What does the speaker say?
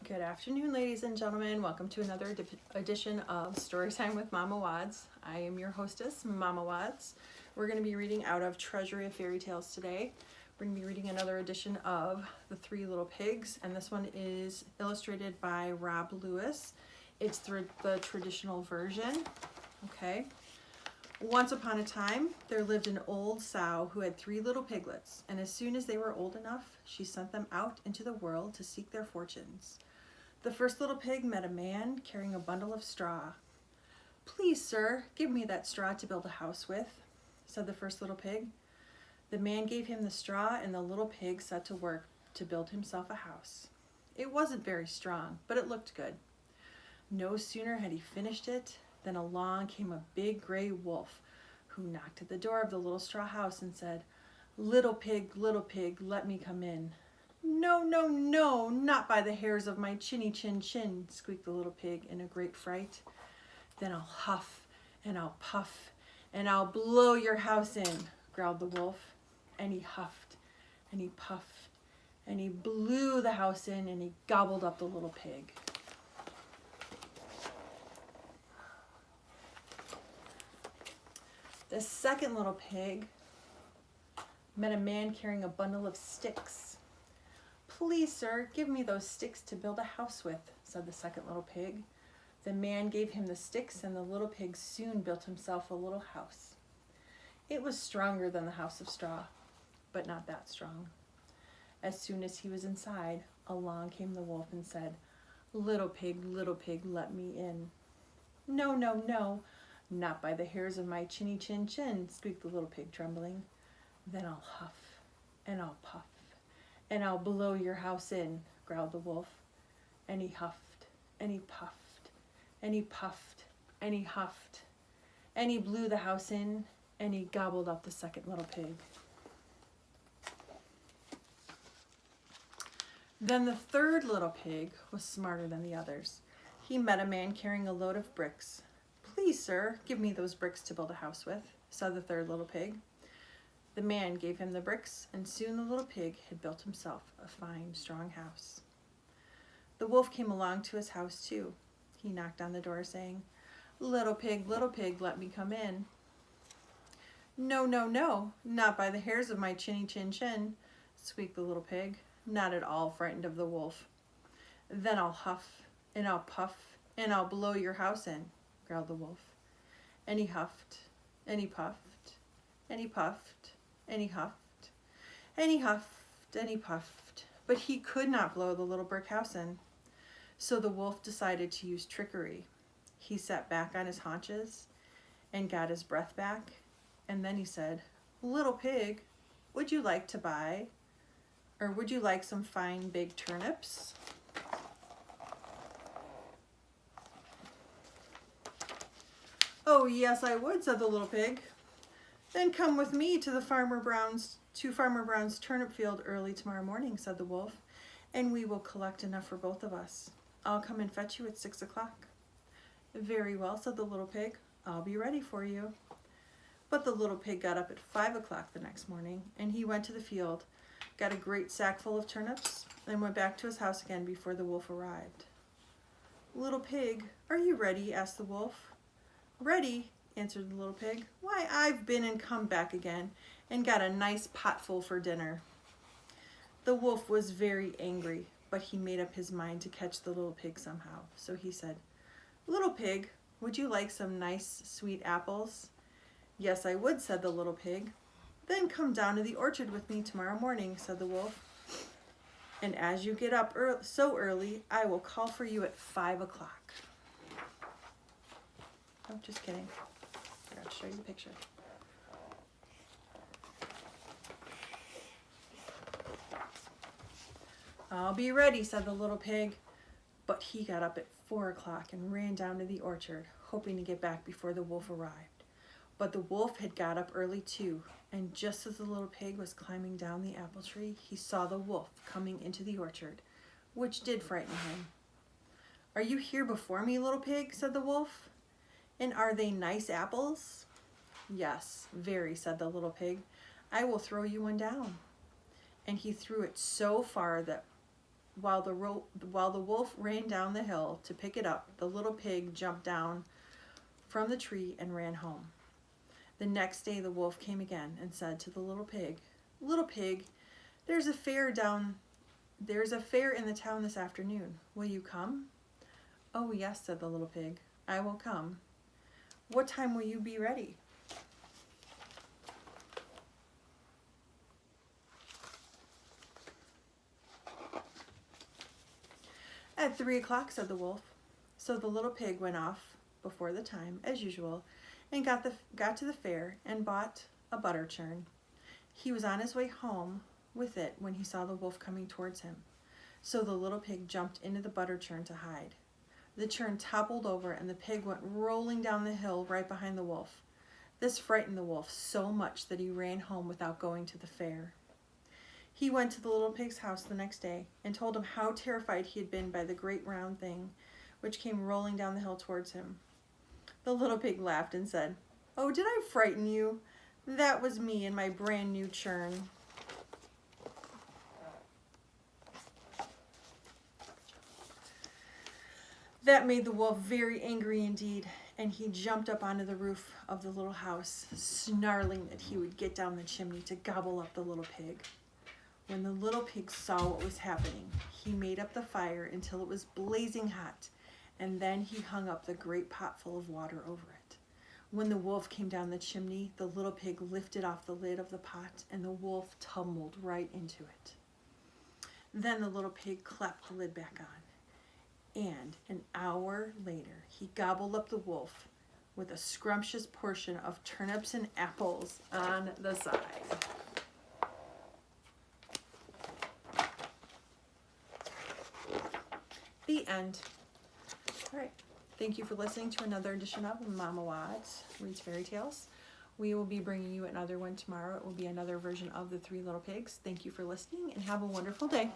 Good afternoon, ladies and gentlemen. Welcome to another edition of Storytime with Mama Wads. I am your hostess, Mama Wads. We're going to be reading out of Treasury of Fairy Tales today. We're going to be reading another edition of The Three Little Pigs, and this one is illustrated by Rob Lewis. It's the traditional version. Okay. Once upon a time, there lived an old sow who had 3 little piglets, and as soon as they were old enough, she sent them out into the world to seek their fortunes. The first little pig met a man carrying a bundle of straw. "Please, sir, give me that straw to build a house with," said the first little pig. The man gave him the straw, and the little pig set to work to build himself a house. It wasn't very strong, but it looked good. No sooner had he finished it than along came a big gray wolf, who knocked at the door of the little straw house and said, little pig, let me come in." "No, no, no, not by the hairs of my chinny chin chin," squeaked the little pig in a great fright. "Then I'll huff and I'll puff and I'll blow your house in," growled the wolf. And he huffed and he puffed and he blew the house in and he gobbled up the little pig. The second little pig met a man carrying a bundle of sticks. "Please, sir, give me those sticks to build a house with," said the second little pig. The man gave him the sticks, and the little pig soon built himself a little house. It was stronger than the house of straw, but not that strong. As soon as he was inside, along came the wolf and said, little pig, let me in." "No, no, no, not by the hairs of my chinny chin chin," squeaked the little pig, trembling. "Then I'll huff and I'll puff and I'll blow your house in," growled the wolf. And he huffed and he puffed and he puffed and he huffed and he blew the house in and he gobbled up the second little pig. Then the third little pig was smarter than the others. He met a man carrying a load of bricks. "Please, sir, give me those bricks to build a house with," said the third little pig. The man gave him the bricks, and soon the little pig had built himself a fine, strong house. The wolf came along to his house too. He knocked on the door, saying, little pig, let me come in." "No, no, no, not by the hairs of my chinny chin chin," squeaked the little pig, not at all frightened of the wolf. "Then I'll huff and I'll puff and I'll blow your house in," growled the wolf. And he huffed and he puffed and he puffed and he huffed and he huffed and he puffed, but he could not blow the little brick house in. So the wolf decided to use trickery. He sat back on his haunches and got his breath back, and then he said, little pig, would you like some fine big turnips?" "Oh, yes, I would," said the little pig. "Then come with me to Farmer Brown's turnip field early tomorrow morning," said the wolf, "and we will collect enough for both of us. I'll come and fetch you at 6 o'clock. "Very well," said the little pig. "I'll be ready for you." But the little pig got up at 5 o'clock the next morning, and he went to the field, got a great sack full of turnips, and went back to his house again before the wolf arrived. "Little pig, are you ready?" asked the wolf. "Ready?" answered the little pig. "Why, I've been and come back again, and got a nice potful for dinner." The wolf was very angry, but he made up his mind to catch the little pig somehow. So he said, little pig, would you like some nice sweet apples?" "Yes, I would," said the little pig. "Then come down to the orchard with me tomorrow morning," said the wolf. "And as you get up so early, I will call for you at 5 o'clock. Oh, just kidding. I forgot to show you the picture. "I'll be ready," said the little pig. But he got up at 4 o'clock and ran down to the orchard, hoping to get back before the wolf arrived. But the wolf had got up early too, and just as the little pig was climbing down the apple tree, he saw the wolf coming into the orchard, which did frighten him. "Are you here before me, little pig?" said the wolf. "And are they nice apples?" "Yes, very," said the little pig. "I will throw you one down." And he threw it so far that while the wolf ran down the hill to pick it up, the little pig jumped down from the tree and ran home. The next day the wolf came again and said to the little pig, "Little pig, there's a fair in the town this afternoon. Will you come?" "Oh, yes," said the little pig, "I will come. What time will you be ready?" "At 3 o'clock," said the wolf. So the little pig went off before the time, as usual, and got to the fair and bought a butter churn. He was on his way home with it when he saw the wolf coming towards him. So the little pig jumped into the butter churn to hide. The churn toppled over and the pig went rolling down the hill right behind the wolf. This frightened the wolf so much that he ran home without going to the fair. He went to the little pig's house the next day and told him how terrified he had been by the great round thing which came rolling down the hill towards him. The little pig laughed and said, "Oh, did I frighten you? That was me and my brand new churn." That made the wolf very angry indeed, and he jumped up onto the roof of the little house, snarling that he would get down the chimney to gobble up the little pig. When the little pig saw what was happening, he made up the fire until it was blazing hot, and then he hung up the great pot full of water over it. When the wolf came down the chimney, the little pig lifted off the lid of the pot, and the wolf tumbled right into it. Then the little pig clapped the lid back on. And an hour later, he gobbled up the wolf with a scrumptious portion of turnips and apples on the side. The end. All right. Thank you for listening to another edition of Mama Wads Reads Fairy Tales. We will be bringing you another one tomorrow. It will be another version of The Three Little Pigs. Thank you for listening and have a wonderful day.